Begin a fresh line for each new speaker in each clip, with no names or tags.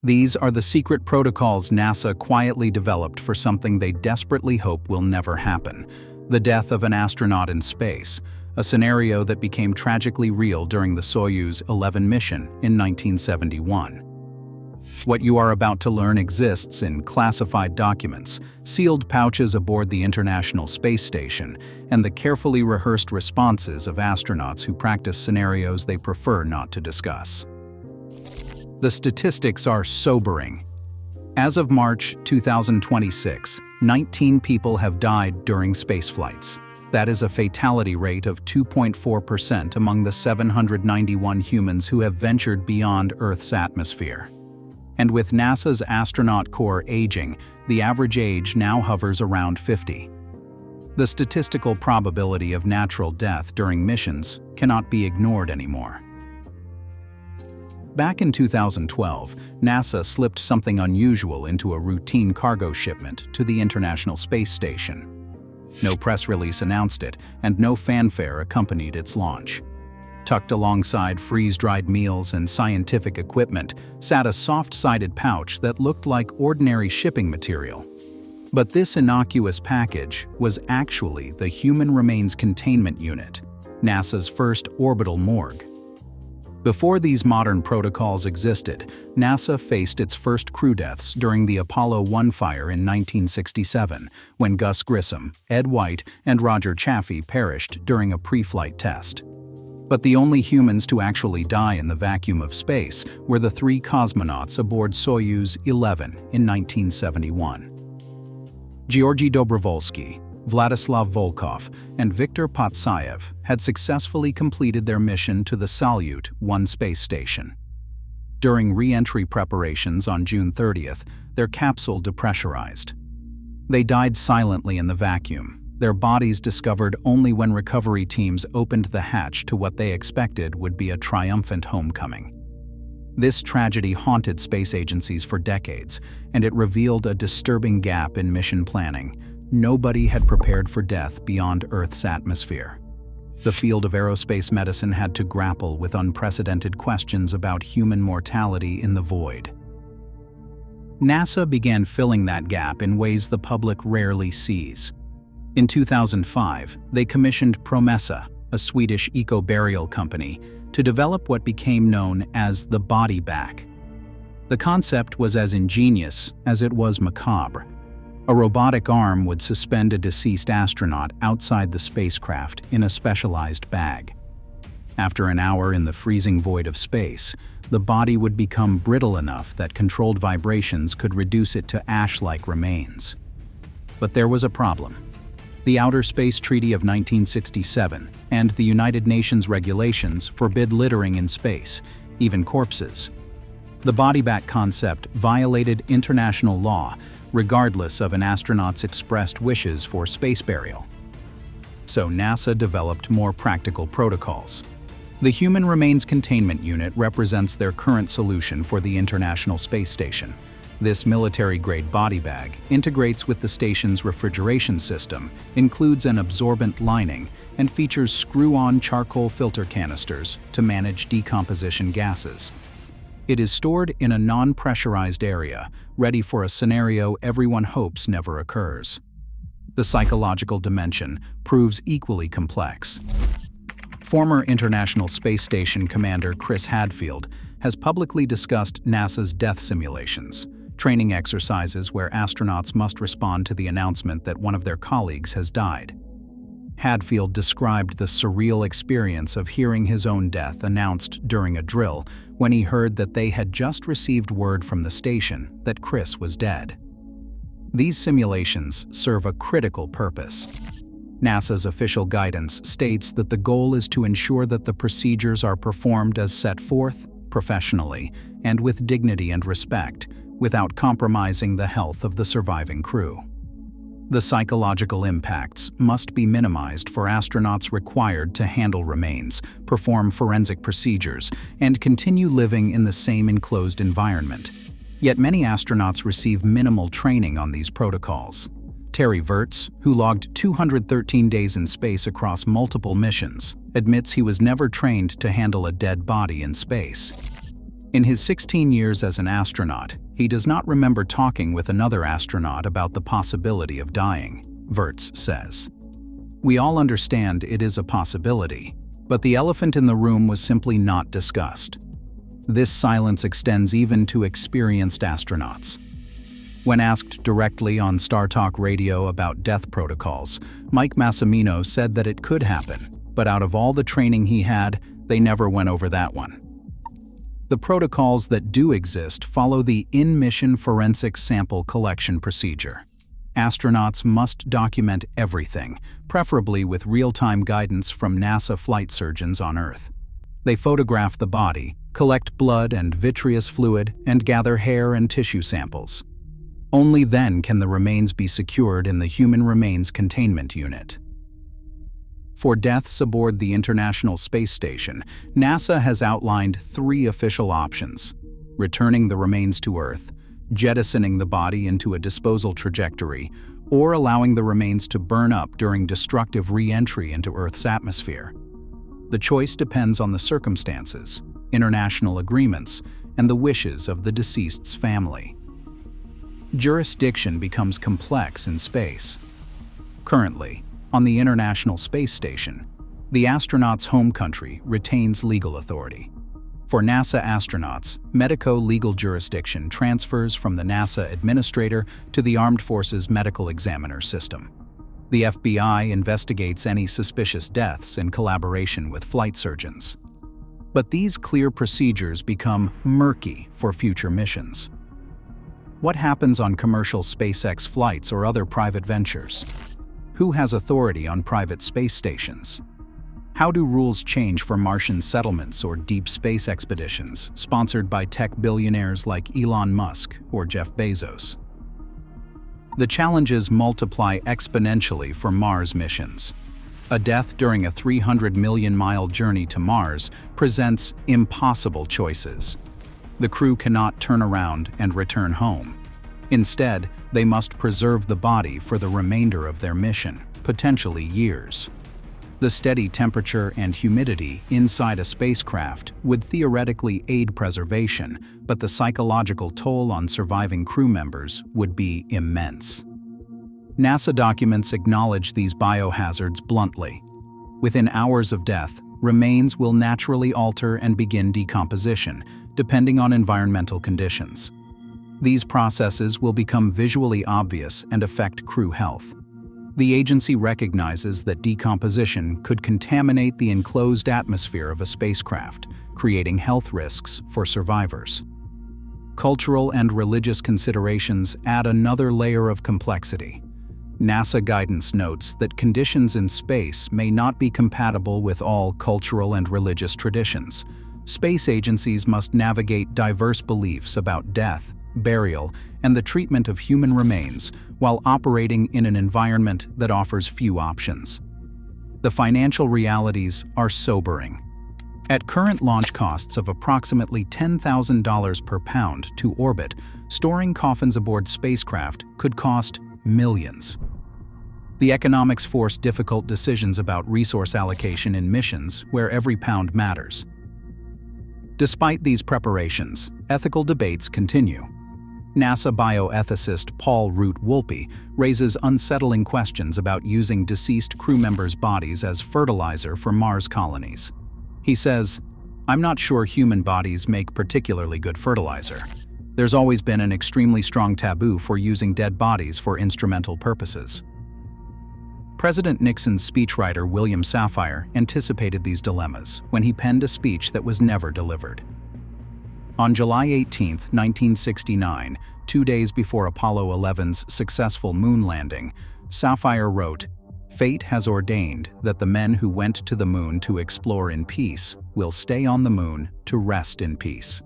These are the secret protocols NASA quietly developed for something they desperately hope will never happen: the death of an astronaut in space, a scenario that became tragically real during the Soyuz 11 mission in 1971. What you are about to learn exists in classified documents, sealed pouches aboard the International Space Station, and the carefully rehearsed responses of astronauts who practice scenarios they prefer not to discuss. The statistics are sobering. As of March 2026, 19 people have died during space flights. That is a fatality rate of 2.4% among the 791 humans who have ventured beyond Earth's atmosphere. And with NASA's astronaut corps aging, the average age now hovers around 50. The statistical probability of natural death during missions cannot be ignored anymore. Back in 2012, NASA slipped something unusual into a routine cargo shipment to the International Space Station. No press release announced it, and no fanfare accompanied its launch. Tucked alongside freeze-dried meals and scientific equipment sat a soft-sided pouch that looked like ordinary shipping material. But this innocuous package was actually the Human Remains Containment Unit, NASA's first orbital morgue. Before these modern protocols existed, NASA faced its first crew deaths during the Apollo 1 fire in 1967, when Gus Grissom, Ed White, and Roger Chaffee perished during a pre-flight test. But the only humans to actually die in the vacuum of space were the 3 cosmonauts aboard Soyuz 11 in 1971. Georgy Dobrovolsky, Vladislav Volkov, and Viktor Patsayev had successfully completed their mission to the Salyut 1 space station. During re-entry preparations on June 30th, their capsule depressurized. They died silently in the vacuum, their bodies discovered only when recovery teams opened the hatch to what they expected would be a triumphant homecoming. This tragedy haunted space agencies for decades, and it revealed a disturbing gap in mission planning. Nobody had prepared for death beyond Earth's atmosphere. The field of aerospace medicine had to grapple with unprecedented questions about human mortality in the void. NASA began filling that gap in ways the public rarely sees. In 2005, they commissioned Promessa, a Swedish eco-burial company, to develop what became known as the body bag. The concept was as ingenious as it was macabre. A robotic arm would suspend a deceased astronaut outside the spacecraft in a specialized bag. After an hour in the freezing void of space, the body would become brittle enough that controlled vibrations could reduce it to ash-like remains. But there was a problem. The Outer Space Treaty of 1967 and the United Nations regulations forbid littering in space, even corpses. The body bag concept violated international law, regardless of an astronaut's expressed wishes for space burial. So NASA developed more practical protocols. The Human Remains Containment Unit represents their current solution for the International Space Station. This military-grade body bag integrates with the station's refrigeration system, includes an absorbent lining, and features screw-on charcoal filter canisters to manage decomposition gases. It is stored in a non-pressurized area, ready for a scenario everyone hopes never occurs. The psychological dimension proves equally complex. Former International Space Station Commander Chris Hadfield has publicly discussed NASA's death simulations, training exercises where astronauts must respond to the announcement that one of their colleagues has died. Hadfield described the surreal experience of hearing his own death announced during a drill when he heard that they had just received word from the station that Chris was dead. These simulations serve a critical purpose. NASA's official guidance states that the goal is to ensure that the procedures are performed as set forth, professionally, and with dignity and respect, without compromising the health of the surviving crew. The psychological impacts must be minimized for astronauts required to handle remains, perform forensic procedures, and continue living in the same enclosed environment. Yet many astronauts receive minimal training on these protocols. Terry Virts, who logged 213 days in space across multiple missions, admits he was never trained to handle a dead body in space. In his 16 years as an astronaut, he does not remember talking with another astronaut about the possibility of dying, Wirtz says. We all understand it is a possibility, but the elephant in the room was simply not discussed. This silence extends even to experienced astronauts. When asked directly on Star Talk Radio about death protocols, Mike Massimino said that it could happen, but out of all the training he had, they never went over that one. The protocols that do exist follow the in-mission forensic sample collection procedure. Astronauts must document everything, preferably with real-time guidance from NASA flight surgeons on Earth. They photograph the body, collect blood and vitreous fluid, and gather hair and tissue samples. Only then can the remains be secured in the Human Remains Containment Unit. For deaths aboard the International Space Station, NASA has outlined 3 official options: returning the remains to Earth, jettisoning the body into a disposal trajectory, or allowing the remains to burn up during destructive re-entry into Earth's atmosphere. The choice depends on the circumstances, international agreements, and the wishes of the deceased's family. Jurisdiction becomes complex in space. Currently, on the International Space Station, the astronaut's home country retains legal authority. For NASA astronauts, medico-legal jurisdiction transfers from the NASA administrator to the Armed Forces Medical Examiner System. The FBI investigates any suspicious deaths in collaboration with flight surgeons. But these clear procedures become murky for future missions. What happens on commercial SpaceX flights or other private ventures? Who has authority on private space stations? How do rules change for Martian settlements or deep space expeditions sponsored by tech billionaires like Elon Musk or Jeff Bezos? The challenges multiply exponentially for Mars missions. A death during a 300 million-mile journey to Mars presents impossible choices. The crew cannot turn around and return home. Instead, they must preserve the body for the remainder of their mission, potentially years. The steady temperature and humidity inside a spacecraft would theoretically aid preservation, but the psychological toll on surviving crew members would be immense. NASA documents acknowledge these biohazards bluntly. Within hours of death, remains will naturally alter and begin decomposition, depending on environmental conditions. These processes will become visually obvious and affect crew health. The agency recognizes that decomposition could contaminate the enclosed atmosphere of a spacecraft, creating health risks for survivors. Cultural and religious considerations add another layer of complexity. NASA guidance notes that conditions in space may not be compatible with all cultural and religious traditions. Space agencies must navigate diverse beliefs about death, burial, and the treatment of human remains while operating in an environment that offers few options. The financial realities are sobering. At current launch costs of approximately $10,000 per pound to orbit, storing coffins aboard spacecraft could cost millions. The economics force difficult decisions about resource allocation in missions where every pound matters. Despite these preparations, ethical debates continue. NASA bioethicist Paul Root-Wolpe raises unsettling questions about using deceased crew members' bodies as fertilizer for Mars colonies. He says, "I'm not sure human bodies make particularly good fertilizer. There's always been an extremely strong taboo for using dead bodies for instrumental purposes." President Nixon's speechwriter William Safire anticipated these dilemmas when he penned a speech that was never delivered. On July 18, 1969, 2 days before Apollo 11's successful moon landing, Safire wrote, "Fate has ordained that the men who went to the moon to explore in peace will stay on the moon to rest in peace."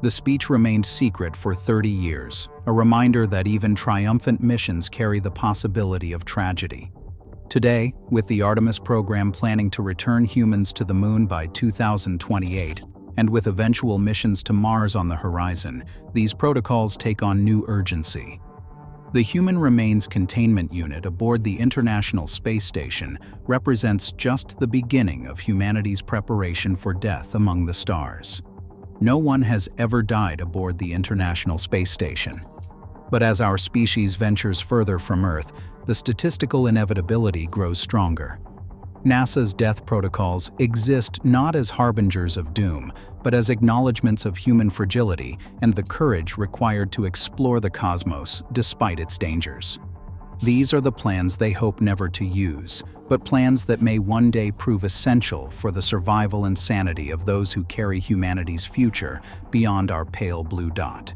The speech remained secret for 30 years, a reminder that even triumphant missions carry the possibility of tragedy. Today, with the Artemis program planning to return humans to the moon by 2028, and with eventual missions to Mars on the horizon, these protocols take on new urgency. The Human Remains Containment Unit aboard the International Space Station represents just the beginning of humanity's preparation for death among the stars. No one has ever died aboard the International Space Station. But as our species ventures further from Earth, the statistical inevitability grows stronger. NASA's death protocols exist not as harbingers of doom, but as acknowledgments of human fragility and the courage required to explore the cosmos despite its dangers. These are the plans they hope never to use, but plans that may one day prove essential for the survival and sanity of those who carry humanity's future beyond our pale blue dot.